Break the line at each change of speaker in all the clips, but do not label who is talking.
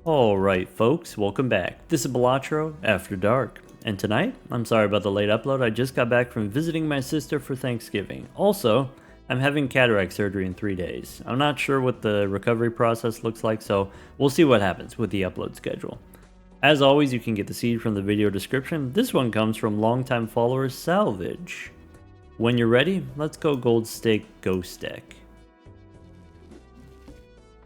Alright folks, welcome back. This is Balatro After Dark, and tonight, I'm sorry about the late upload, I just got back from visiting my sister for Thanksgiving. Also, I'm having cataract surgery in 3 days. I'm not sure what the recovery process looks like, so we'll see what happens with the upload schedule. As always, you can get the seed from the video description. This one comes from longtime follower Salvage. When you're ready, let's go Gold Stake Ghost Deck.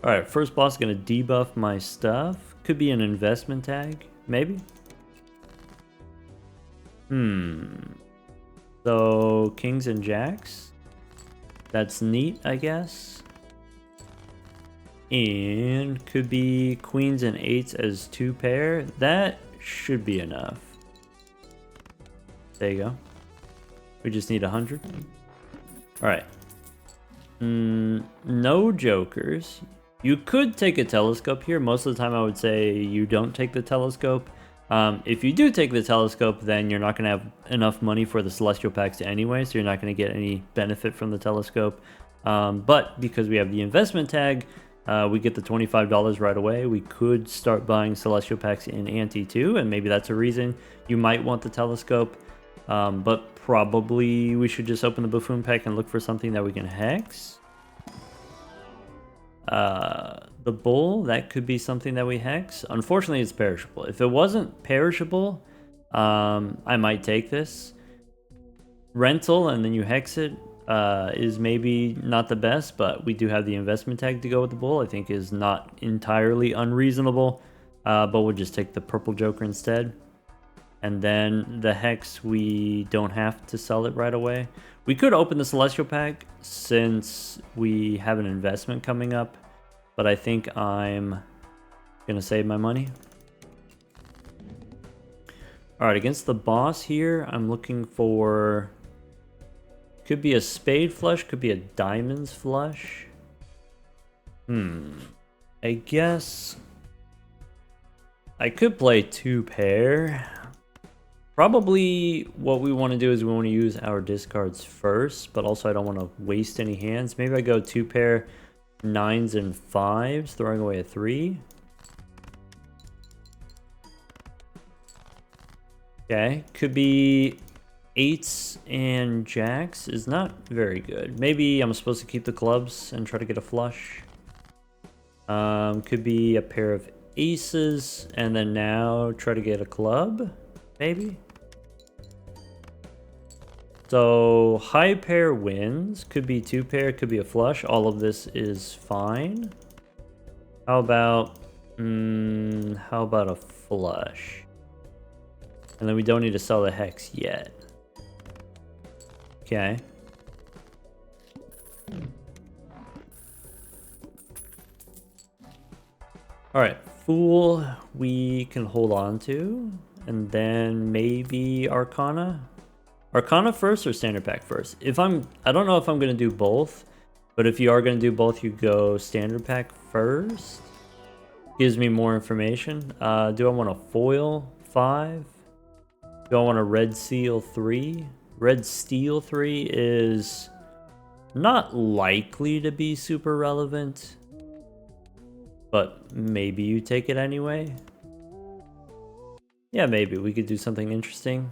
Alright, first boss gonna debuff my stuff. Could be an investment tag, maybe? So, kings and jacks. That's neat, I guess. And could be queens and eights as 2 pair. That should be enough. There you go. We just need 100. Alright. No jokers. You could take a telescope here. Most of the time I would say you don't take the telescope. If you do take the telescope, then you're not going to have enough money for the celestial packs anyway, so you're not going to get any benefit from the telescope. But because we have the investment tag, we get the $25 right away. We could start buying celestial packs in Ante too, and maybe that's a reason you might want the telescope. But probably we should just open the buffoon pack and look for something that we can hex. The bull, that could be something that we hex. Unfortunately, it's perishable. If it wasn't perishable, I might take this. Rental and then you hex it is maybe not the best, but we do have the investment tag to go with the bull. I think is not entirely unreasonable, but we'll just take the purple joker instead. And then the hex, we don't have to sell it right away. We could open the celestial pack since we have an investment coming up, but I think I'm gonna save my money. All right, against the boss here, I'm looking for, could be a spade flush, could be a diamonds flush. I guess I could play 2 pair. Probably what we want to do is we want to use our discards first, but also I don't want to waste any hands. Maybe I go 2 pair 9s and 5s, throwing away a 3. Okay, could be 8s and jacks is not very good. Maybe I'm supposed to keep the clubs and try to get a flush. Could be a pair of aces and then now try to get a club, maybe. So high pair wins, could be 2 pair, could be a flush. All of this is fine. How about a flush? And then we don't need to sell the hex yet. Okay. All right, fool we can hold on to, and then maybe Arcana. Arcana first or standard pack first? I don't know if I'm gonna do both, but if you are gonna do both, you go standard pack first. Gives me more information. Do I want a foil 5? Do I want a red seal 3? Red steel 3 is not likely to be super relevant, but maybe you take it anyway. Yeah, maybe we could do something interesting.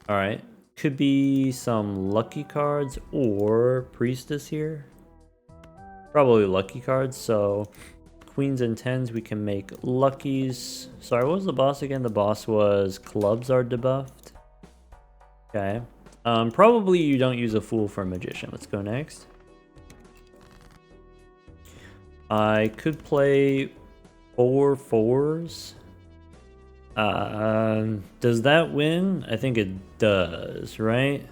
Alright, could be some lucky cards or priestess here. Probably lucky cards, so queens and 10s we can make luckies. Sorry, what was the boss again? The boss was clubs are debuffed. Okay. Probably you don't use a fool for a magician. Let's go next. I could play 4 4s. Does that win? I think it does, right?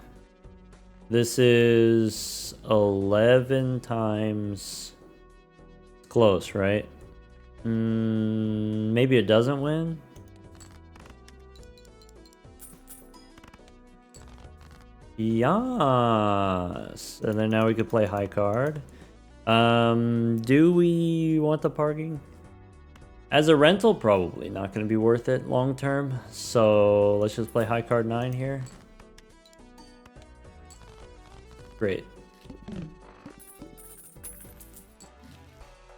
This is 11 times close, right? Maybe it doesn't win. Yes. And then now we could play high card. Do we want the parking? As a rental, probably not going to be worth it long term. So let's just play high card 9 here. Great.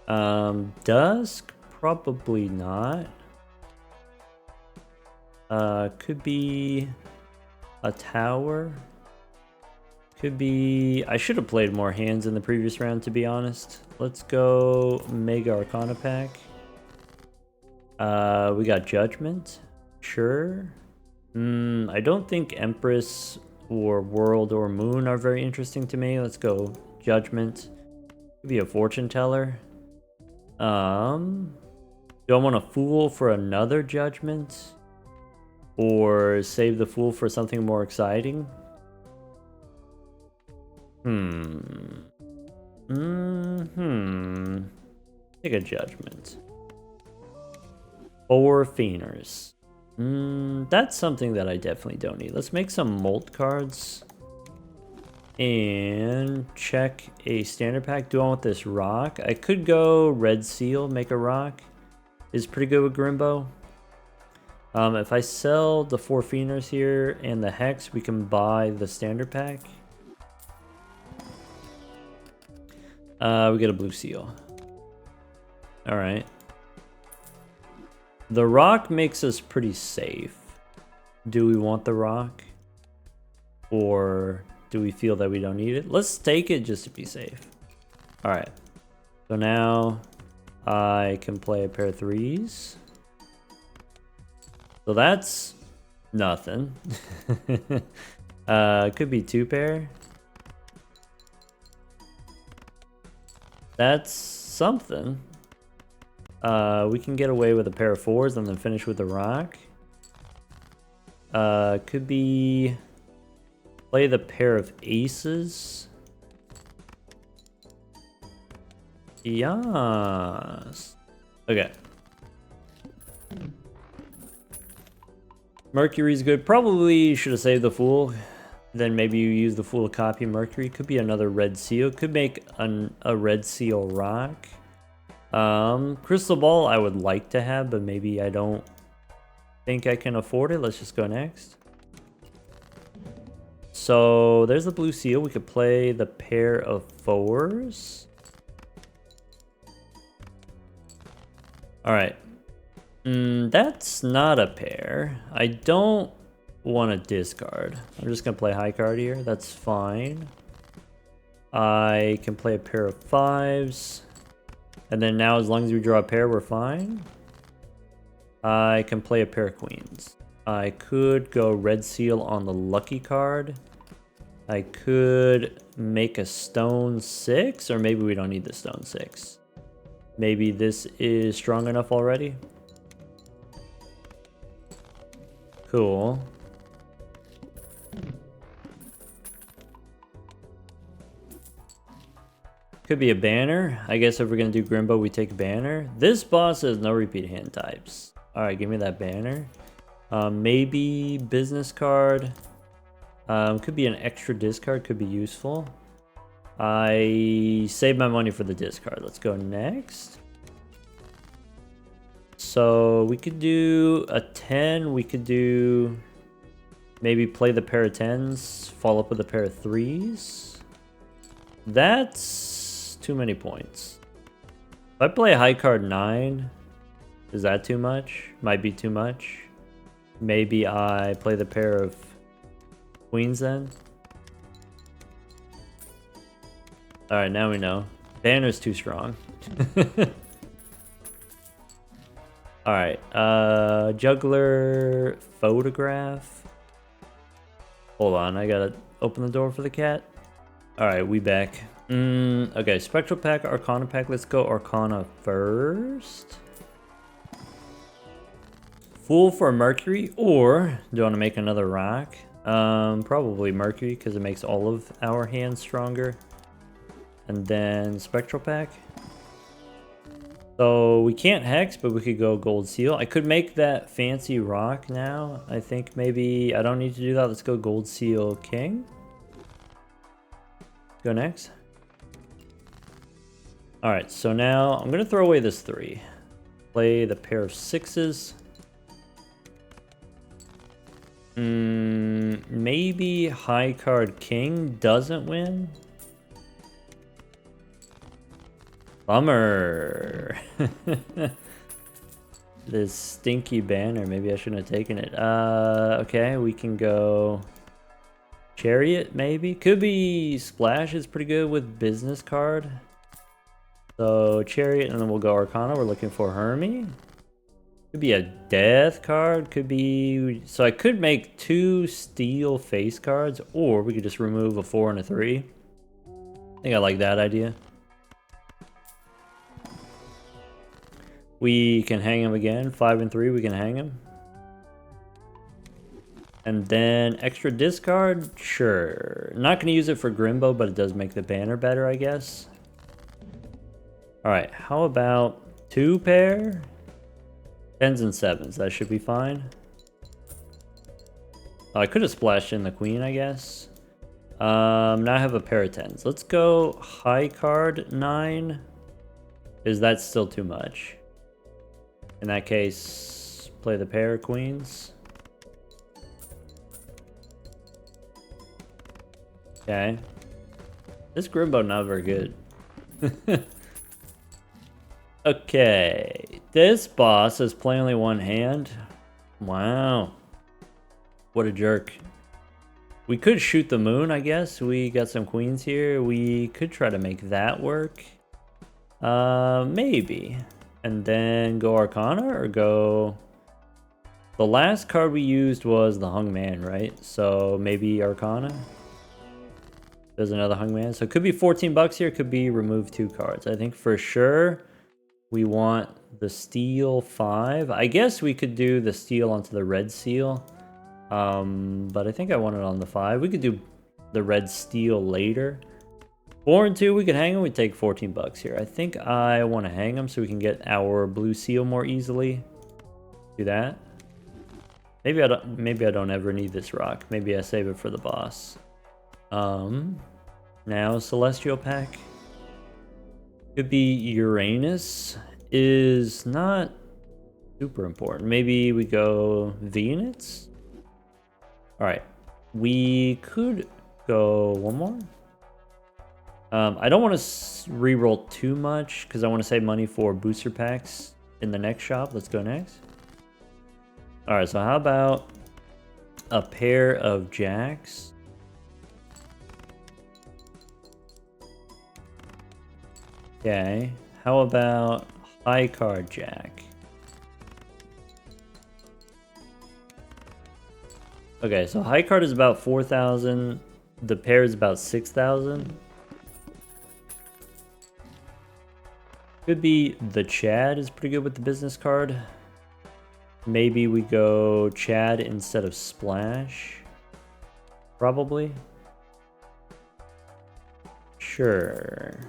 Dusk? Probably not. Could be a tower. Could be... I should have played more hands in the previous round, to be honest. Let's go Mega Arcana pack. We got Judgment. Sure. I don't think Empress or World or Moon are very interesting to me. Let's go Judgment. Could be a Fortune Teller. Do I want a Fool for another Judgment? Or save the Fool for something more exciting? Take a Judgment. 4 Fienders. That's something that I definitely don't need. Let's make some Molt cards. And check a standard pack. Do I want this rock? I could go Red Seal, make a rock. Is pretty good with Grimbo. If I sell the 4 Fienders here and the Hex, we can buy the standard pack. We get a Blue Seal. Alright. The rock makes us pretty safe. Do we want the rock? Or do we feel that we don't need it? Let's take it just to be safe. Alright. So now I can play a pair of 3s. So that's nothing. Could be 2 pair. That's something. We can get away with a pair of 4s and then finish with a rock. Could be play the pair of aces. Yes. Okay. Mercury's good. Probably should have saved the Fool. Then maybe you use the Fool to copy Mercury. Could be another Red Seal. Could make a Red Seal rock. Crystal Ball I would like to have, but maybe I don't think I can afford it. Let's just go next. So there's the Blue Seal. We could play the pair of 4s. Alright. That's not a pair. I don't want to discard. I'm just going to play high card here. That's fine. I can play a pair of 5s. And then now as long as we draw a pair, we're fine. I can play a pair of queens. I could go Red Seal on the lucky card. I could make a stone 6, or maybe we don't need the stone 6. Maybe this is strong enough already. Cool. Could be a banner. I guess if we're going to do Grimbo, we take banner. This boss has no repeat hand types. Alright, give me that banner. Maybe business card. Could be an extra discard. Could be useful. I saved my money for the discard. Let's go next. So we could do a 10. We could do maybe play the pair of 10s. Follow up with a pair of 3s. That's too many points. If I play a high card 9, is that too much? Might be too much. Maybe I play the pair of queens then. Alright, now we know. Banner's too strong. Alright, juggler photograph. Hold on, I gotta open the door for the cat. Alright, we back. Okay, spectral pack, arcana pack. Let's go arcana first. Fool for Mercury, or do I want to make another rock? Probably Mercury, because it makes all of our hands stronger. And then spectral pack. So we can't hex, but we could go gold seal. I could make that fancy rock now. I think maybe I don't need to do that. Let's go gold seal king. Go next. Alright, so now I'm going to throw away this 3. Play the pair of 6s. Maybe high card king doesn't win. Bummer. This stinky banner. Maybe I shouldn't have taken it. Okay, we can go Chariot, maybe. Could be Splash is pretty good with business card. So Chariot, and then we'll go Arcana. We're looking for Hermie. Could be a Death card. Could be... So I could make 2 Steel face cards, or we could just remove a 4 and a 3. I think I like that idea. We can hang him again. 5 and 3, we can hang him. And then extra discard? Sure. Not going to use it for Grimbo, but it does make the banner better, I guess. Alright, how about 2 pair? 10s and 7s, that should be fine. Oh, I could have splashed in the queen, I guess. Now I have a pair of 10s. Let's go high card 9. Is that still too much? In that case, play the pair of queens. Okay. This Grimbo not very good. Okay. This boss has play only one hand. Wow. What a jerk. We could shoot the moon, I guess. We got some queens here. We could try to make that work. Maybe. And then go Arcana or go... The last card we used was the Hung Man, right? So maybe Arcana? There's another Hung Man. So it could be 14 bucks here. It could be remove 2 cards. I think for sure we want the Steel 5. I guess we could do the Steel onto the Red Seal. But I think I want it on the 5. We could do the Red Steel later. 4 and 2, we could hang them. We take 14 bucks here. I think I want to hang them so we can get our blue seal more easily. Do that. Maybe I don't ever need this rock. Maybe I save it for the boss. Now Celestial Pack. Could be Uranus. Is not super important. Maybe we go Venus. All right. We could go one more. I don't want to reroll too much because I want to save money for booster packs in the next shop. Let's go next. All right, so how about a pair of jacks? Okay, how about high card jack? Okay, so high card is about 4,000. The pair is about 6,000. Could be the Chad is pretty good with the business card. Maybe we go Chad instead of Splash. Probably. Sure.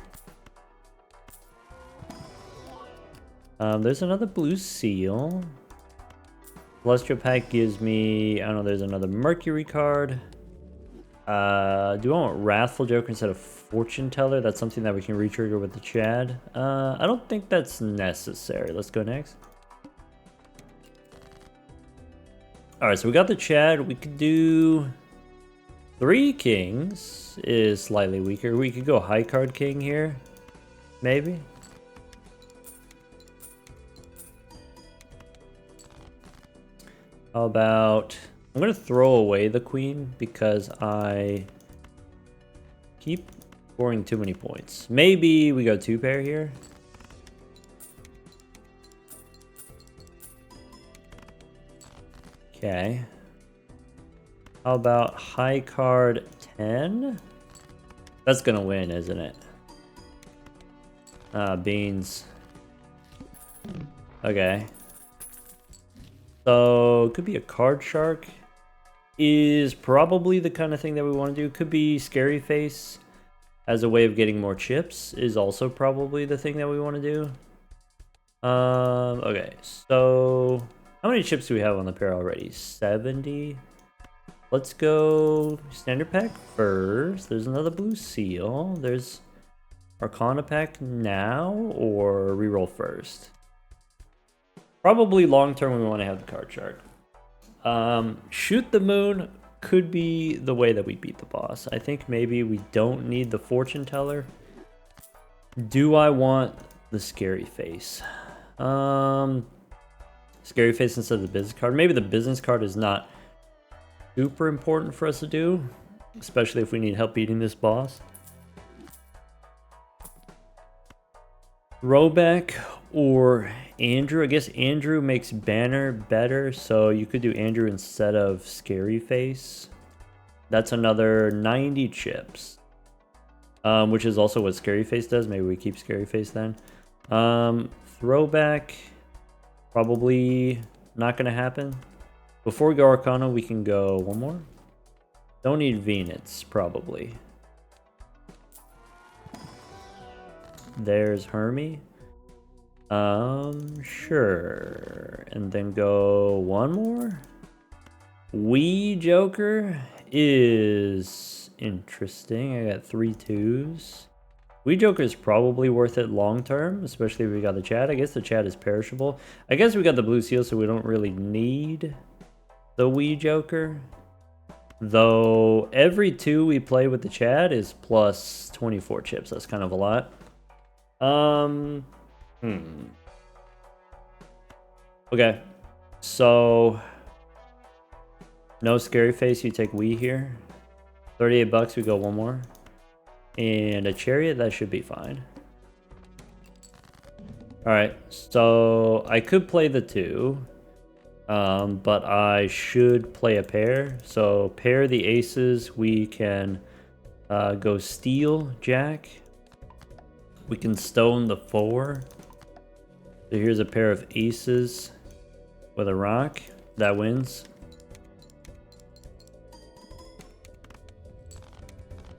There's another blue seal. Celestial Pack gives me, I don't know, there's another Mercury card. Do I want Wrathful Joker instead of Fortune Teller? That's something that we can retrigger with the Chad. I don't think that's necessary. Let's go next. Alright, so we got the Chad. We could do 3 kings is slightly weaker. We could go high card king here. Maybe. How about... I'm going to throw away the queen because I keep scoring too many points. Maybe we go 2 pair here. Okay. How about high card 10? That's going to win, isn't it? Beans. Okay. So, could be a card shark. Is probably the kind of thing that we want to do. Could be Scary Face as a way of getting more chips. Is also probably the thing that we want to do. Okay, so how many chips do we have on the pair already? 70. Let's go standard pack first. There's another blue seal. There's Arcana pack now or reroll first. Probably long term we want to have the card shark. Shoot the moon could be the way that we beat the boss. I think maybe we don't need the fortune teller. Do I want the scary face. Scary face instead of the business card. Maybe the business card is not super important for us to do, especially if we need help beating this boss. Throwback or Andrew. I guess Andrew makes banner better, so you could do Andrew instead of scary face. That's another 90 chips, which is also what scary face does. Maybe we keep scary face then. Throwback, probably not gonna happen. Before we go Arcana, we can go one more. Don't need Venus, probably. There's Hermie. Sure. And then go one more. Wee Joker is interesting. I got 3 2s. Wee Joker is probably worth it long term, especially if we got the chat. I guess the chat is perishable. I guess we got the blue seal, so we don't really need the Wee Joker. Though every 2 we play with the chat is plus 24 chips. That's kind of a lot. Okay, so no scary face, you take Wii here. 38 bucks, we go one more. And a chariot, that should be fine. Alright, so I could play the 2. But I should play a pair. So pair the aces, we can go steal Jack. We can stone the 4. So here's a pair of aces with a rock. That wins.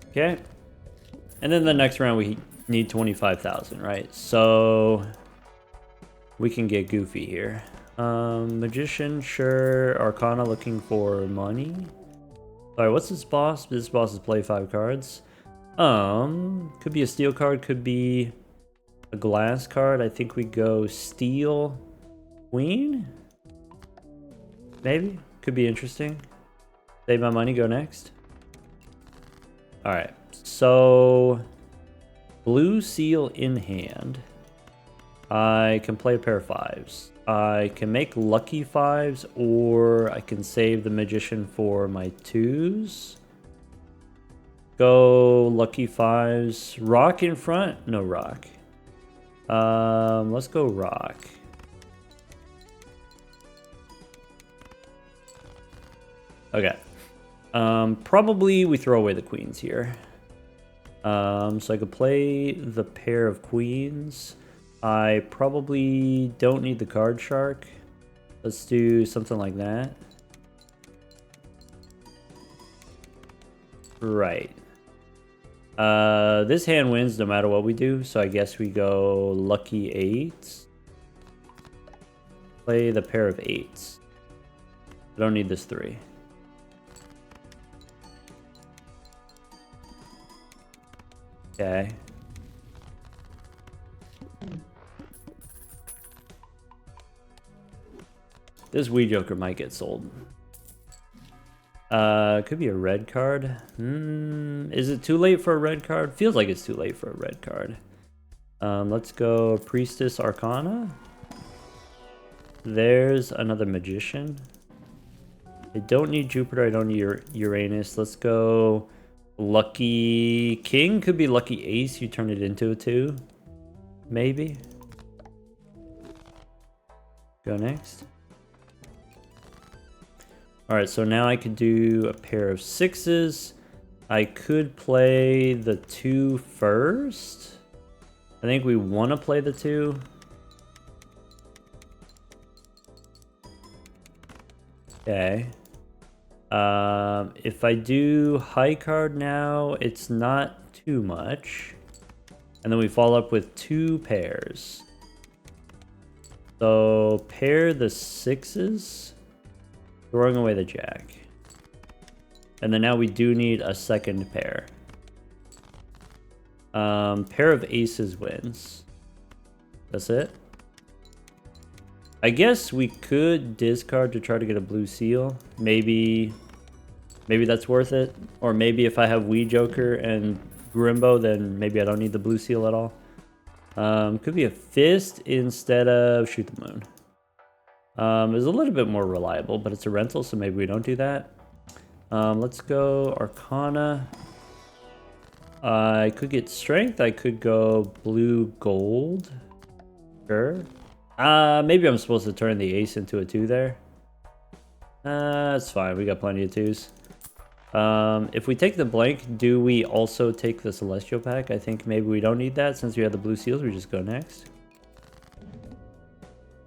Okay. And then the next round we need 25,000, right? So we can get goofy here. Magician, sure. Arcana, looking for money. Alright, what's this boss? This boss is play 5 cards. Could be a steel card, could be a glass card. I think we go steel queen? Maybe? Could be interesting. Save my money, go next. Alright, so blue seal in hand. I can play a pair of 5s. I can make lucky 5s, or I can save the magician for my 2s. Go lucky 5s. Rock in front? No rock. Let's go rock. Okay. Probably we throw away the queens here. So I could play the pair of queens. I probably don't need the card shark. Let's do something like that. Right. This hand wins no matter what we do, so I guess we go lucky 8s. Play the pair of 8s. I don't need this 3. Okay. This Wii Joker might get sold. Could be a red card. Is it too late for a red card? Feels like it's too late for a red card. Let's go Priestess Arcana. There's another Magician. I don't need Jupiter, I don't need Uranus. Let's go Lucky King. Could be Lucky Ace, you turn it into a 2. Maybe. Go next. Alright, so now I could do a pair of 6s. I could play the 2 first. I think we want to play the 2. Okay. If I do high card now, it's not too much. And then we follow up with 2 pairs. So pair the 6s. Throwing away the jack. And then now we do need a second pair. Pair of aces wins. That's it. I guess we could discard to try to get a blue seal. Maybe that's worth it. Or maybe if I have Wii Joker and Grimbo, then maybe I don't need the blue seal at all. Could be a fist instead of shoot the moon. It's a little bit more reliable, but it's a rental, so maybe we don't do that. Let's go Arcana. I could get strength. I could go blue gold. Sure. Maybe I'm supposed to turn the ace into a 2 there. That's fine. We got plenty of 2s. If we take the blank, do we also take the celestial pack? I think maybe we don't need that since we have the blue seals. We just go next.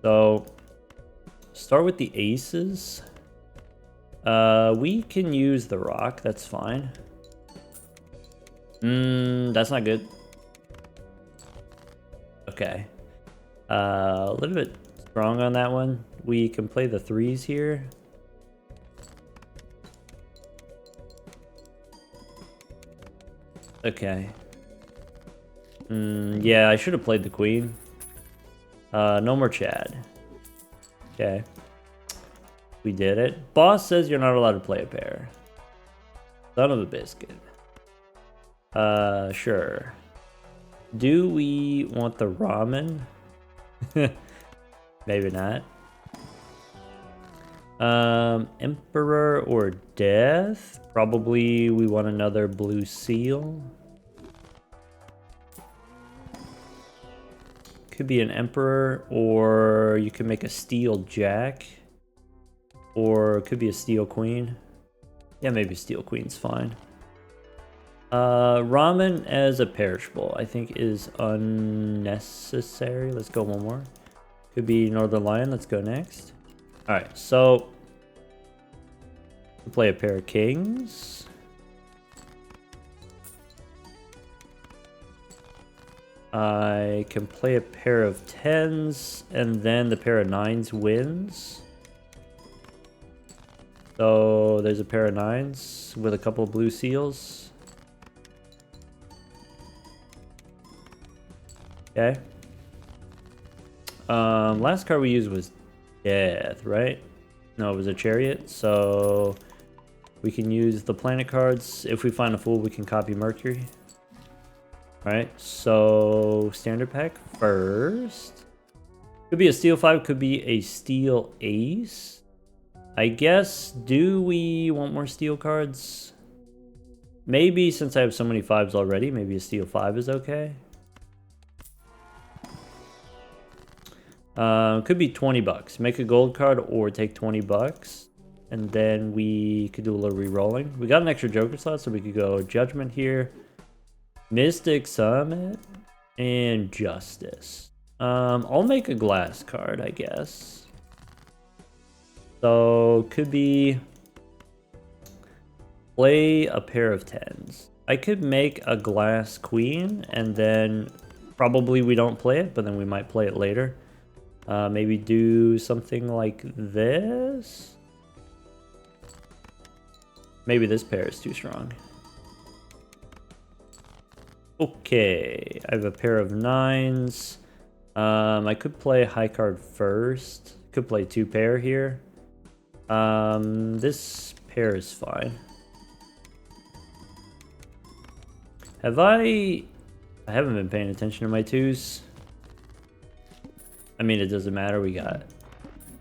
So start with the aces. We can use the rock. That's fine. That's not good. Okay. A little bit strong on that one. We can play the 3s here. Okay. Yeah, I should have played the queen. No more Chad. Okay. We did it. Boss says you're not allowed to play a pair. Son of a biscuit. Sure. Do we want the ramen? Maybe not. Emperor or death? Probably we want another blue seal. Could be an emperor, or you could make a steel jack. Or it could be a steel queen. Yeah, maybe steel queen's fine. Ramen as a perishable, I think is unnecessary. Let's go one more. Could be Northern Lion. Let's go next. Alright, so we'll play a pair of kings. I can play a pair of 10s, and then the pair of 9s wins. So there's a pair of 9s with a couple of blue seals. Okay. Last card we used was death, right? No, it was a chariot. So we can use the planet cards. If we find a fool, we can copy Mercury. All right. So standard pack first. Could be a steel 5. Could be a steel ace. I guess. Do we want more steel cards? Maybe since I have so many 5s already, maybe a steel 5 is okay. Could be 20 bucks. Make a gold card or take 20 bucks. And then we could do a little re-rolling. We got an extra Joker slot, so we could go Judgment here. Mystic Summit. And Justice. I'll make a glass card, I guess. So, could be... play a pair of 10s. I could make a glass queen, and then probably we don't play it, but then we might play it later. Maybe do something like this. Maybe this pair is too strong. Okay, I have a pair of 9s. I could play high card first. Could play 2 pair here. This pair is fine. I haven't been paying attention to my 2s. I mean, it doesn't matter. We got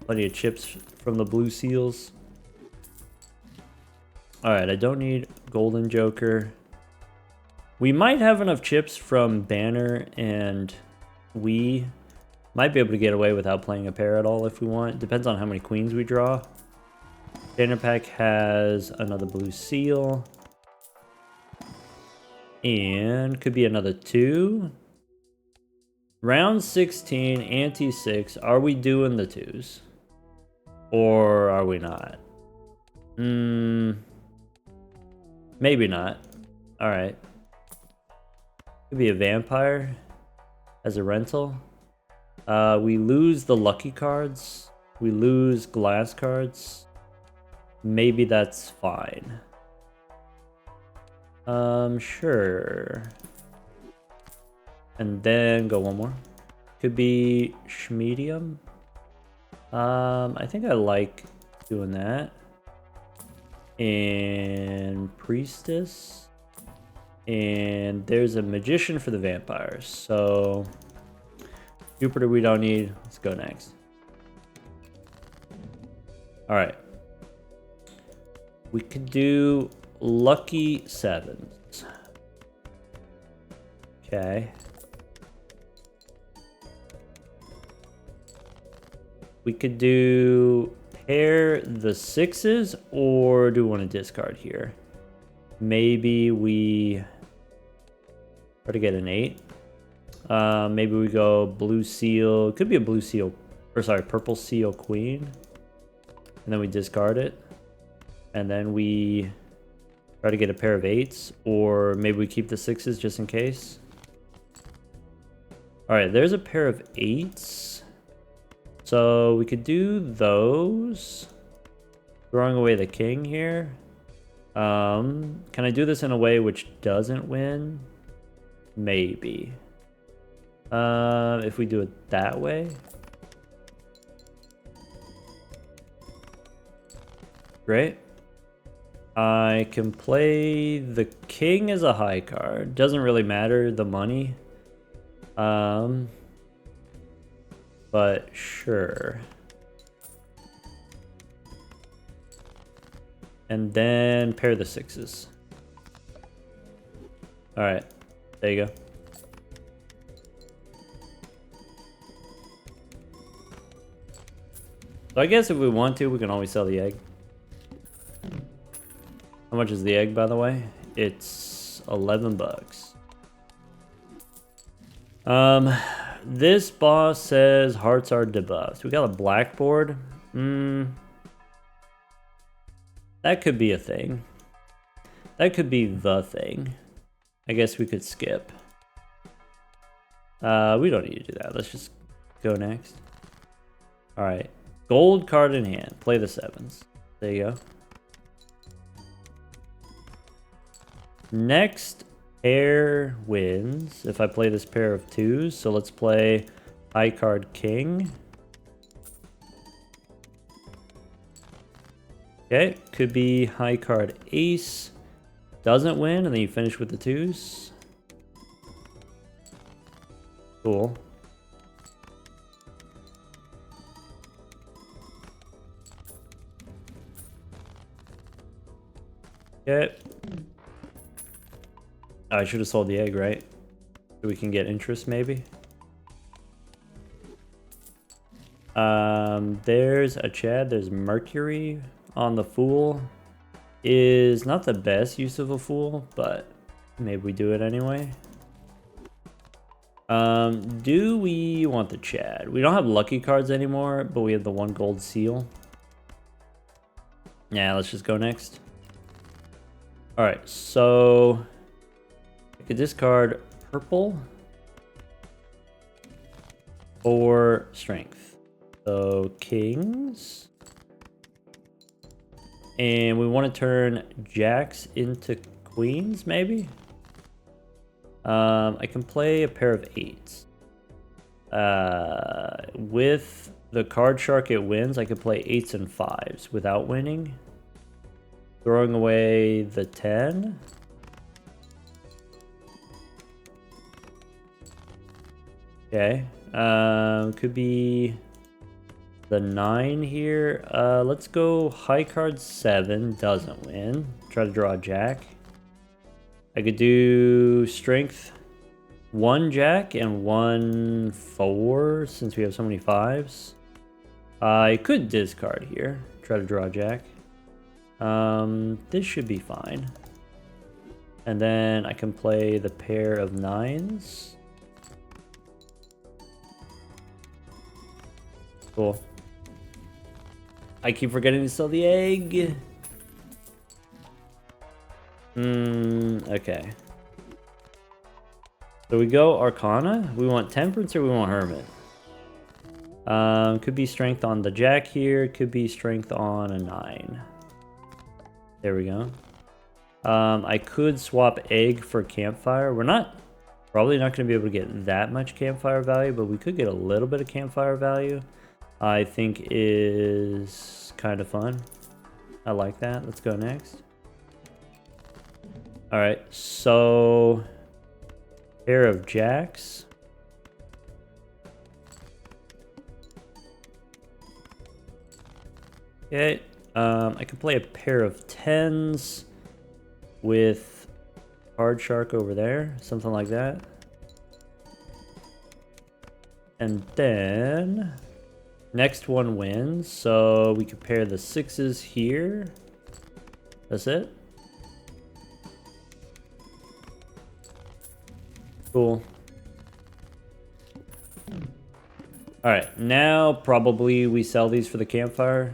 plenty of chips from the blue seals. Alright, I don't need golden joker. We might have enough chips from banner, and we might be able to get away without playing a pair at all if we want. Depends on how many queens we draw. Banner pack has another blue seal. And could be another 2. Round 16, ante 6. Are we doing the 2s? Or are we not? Maybe not. Alright. Could be a vampire as a rental. We lose the lucky cards. We lose glass cards. Maybe that's fine. Sure. And then go one more. Could be Schmedium. I think I like doing that. And Priestess. And there's a Magician for the vampires. So Jupiter we don't need. Let's go next. All right. We could do lucky sevens. Okay. We could do pair the sixes, or do we want to discard here? Maybe we try to get an 8. Maybe we go blue seal. It could be a blue seal, or sorry, purple seal queen. And then we discard it. And then we try to get a pair of 8s, or maybe we keep the 6s just in case. All right, there's a pair of 8s. So we could do those. Throwing away the king here. Can I do this in a way which doesn't win? Maybe. If we do it that way. Great. I can play the king as a high card. Doesn't really matter the money. But sure. And then pair the 6s. All right, there you go. So I guess if we want to, we can always sell the egg. How much is the egg, by the way? It's 11 bucks. This boss says hearts are debuffed. We got a blackboard. That could be a thing. That could be the thing. I guess we could skip. We don't need to do that. Let's just go next. All right. Gold card in hand. Play the 7s. There you go. Next pair wins if I play this pair of 2s. So let's play high card king. Okay, could be high card ace. Doesn't win, and then you finish with the 2s. Cool. Okay. I should have sold the egg, right? So we can get interest, maybe. There's a Chad. There's Mercury on the Fool. Is not the best use of a Fool, but maybe we do it anyway. Do we want the Chad? We don't have lucky cards anymore, but we have the 1 gold seal. Yeah, let's just go next. All right, so I could discard purple or strength. So kings. And we want to turn jacks into queens, maybe? I can play a pair of 8s. With the card shark it wins, I could play 8s and 5s without winning. Throwing away the 10. Okay. Could be the 9 here. Let's go high card 7. Doesn't win. Try to draw a jack. I could do strength 1 jack and 1 4 since we have so many 5s. I could discard here. Try to draw a jack. This should be fine. And then I can play the pair of 9s. Cool. I keep forgetting to sell the egg. Okay. So we go Arcana. We want Temperance or we want Hermit? Could be strength on the jack here. Could be strength on a 9. There we go. I could swap egg for campfire. We're probably not going to be able to get that much campfire value, but we could get a little bit of campfire value. I think is kind of fun. I like that. Let's go next. All right, so pair of jacks. Okay, I can play a pair of 10s with Hard Shark over there, something like that. And then next one wins, so we could pair the 6s here. That's it. Cool. Alright, now probably we sell these for the campfire.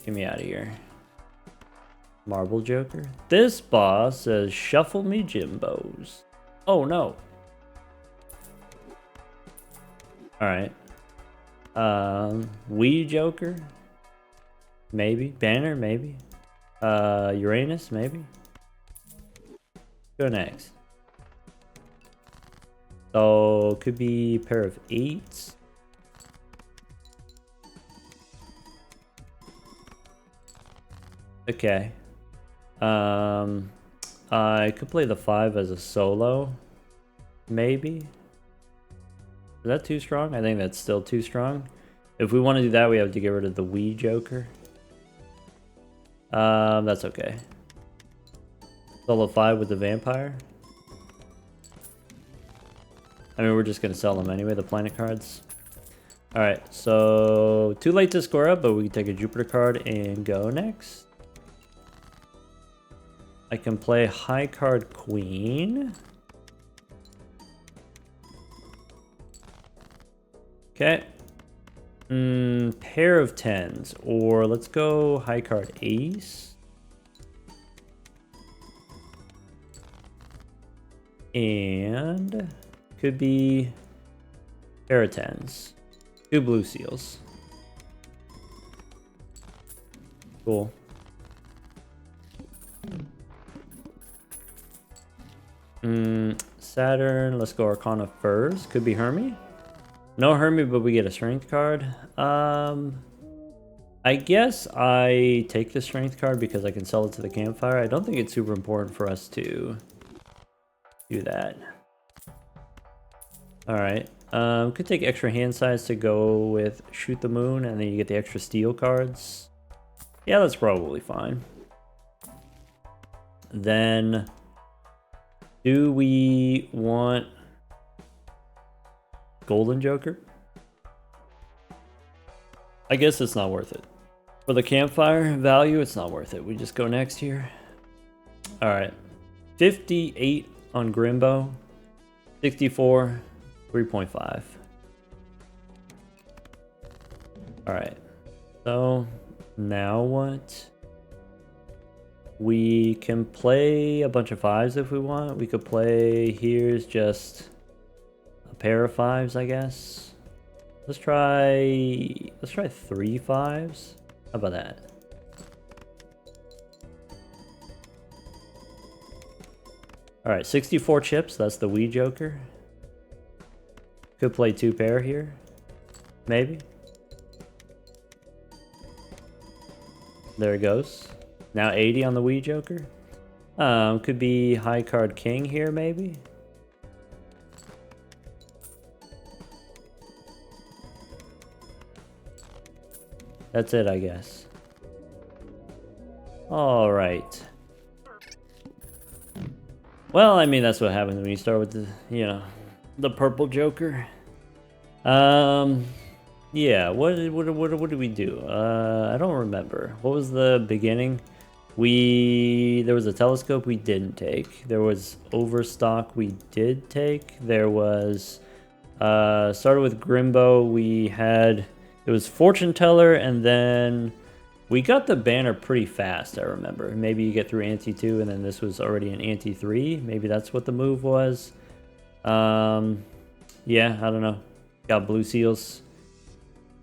Get me out of here. Marble Joker. This boss says, shuffle me Jimbos. Oh no. Alright. Wii Joker? Maybe. Banner? Maybe. Uranus? Maybe. Go next. So, could be a pair of 8s. Okay. I could play the 5 as a solo. Maybe. Is that too strong? I think that's still too strong. If we want to do that, we have to get rid of the Wii Joker. That's okay. Solo 5 with the vampire. I mean, we're just going to sell them anyway, the planet cards. Alright, so too late to score up, but we can take a Jupiter card and go next. I can play high card Queen. Okay. Pair of 10s, or let's go high card Ace. And could be pair of 10s. 2 blue seals. Cool. Saturn, let's go Arcana first. Could be Hermie. No Hermie, but we get a strength card. I guess I take the strength card because I can sell it to the campfire. I don't think it's super important for us to do that. Alright. Could take extra hand size to go with Shoot the Moon, and then you get the extra steel cards. Yeah, that's probably fine. Then, do we want Golden Joker? I guess it's not worth it. For the campfire value, it's not worth it. We just go next here. Alright. 58 on Grimbo. 64. 3.5. Alright. So, now what? We can play a bunch of 5s if we want. We could play, here's just a pair of 5s, I guess. Let's try 3 5s. How about that? Alright, 64 chips, that's the Wii Joker. Could play 2 pair here. Maybe. There it goes. Now 80 on the Wii Joker. Could be high card King here, maybe. That's it, I guess. Alright. Well, I mean, that's what happens when you start with the, you know, the purple Joker. Yeah, what did we do? I don't remember. What was the beginning? There was a telescope we didn't take. There was overstock we did take. There was started with Grimbo. We had, it was Fortune Teller, and then we got the banner pretty fast, I remember. Maybe you get through Ante 2, and then this was already an Ante 3. Maybe that's what the move was. Yeah, I don't know. Got blue seals.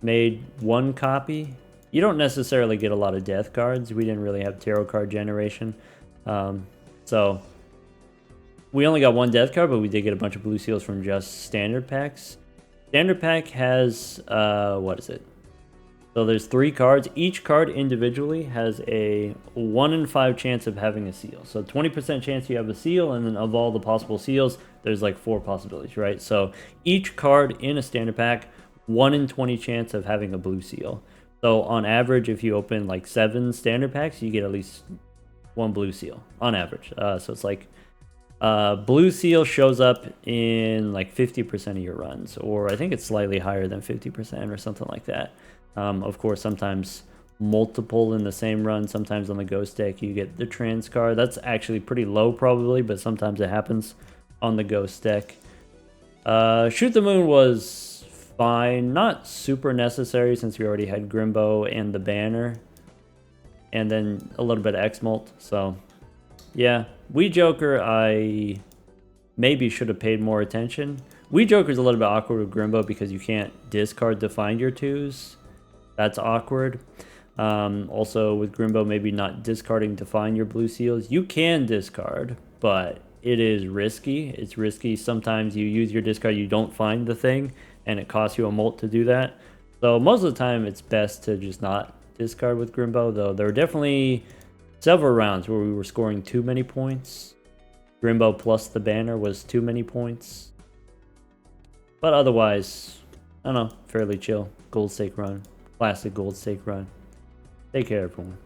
Made 1 copy. You don't necessarily get a lot of death cards. We didn't really have tarot card generation. So we only got 1 death card, but we did get a bunch of blue seals from just standard packs. Standard pack has, what is it? So there's 3 cards. Each card individually has a 1 in 5 chance of having a seal. So 20% chance you have a seal, and then of all the possible seals, there's like 4 possibilities, right? So each card in a standard pack, 1 in 20 chance of having a blue seal. So on average, if you open like 7 standard packs, you get at least 1 blue seal on average. So it's like blue seal shows up in like 50% of your runs, or I think it's slightly higher than 50% or something like that. Of course, sometimes multiple in the same run. Sometimes on the ghost deck you get the trans card. That's actually pretty low probably, but sometimes it happens on the ghost deck. Shoot the Moon was fine, not super necessary since we already had Grimbo and the banner, and then a little bit of X-Molt. So yeah, Wee Joker I maybe should have paid more attention. Wee Joker's a little bit awkward with Grimbo because you can't discard to find your 2s. That's awkward. Also with Grimbo, maybe not discarding to find your blue seals. You can discard, but it is risky. It's risky. Sometimes you use your discard, you don't find the thing, and it costs you a molt to do that. So most of the time, it's best to just not discard with Grimbo, though there were definitely several rounds where we were scoring too many points. Grimbo plus the banner was too many points. But otherwise, I don't know, fairly chill. Gold stake run. Classic gold stake run. Take care, everyone.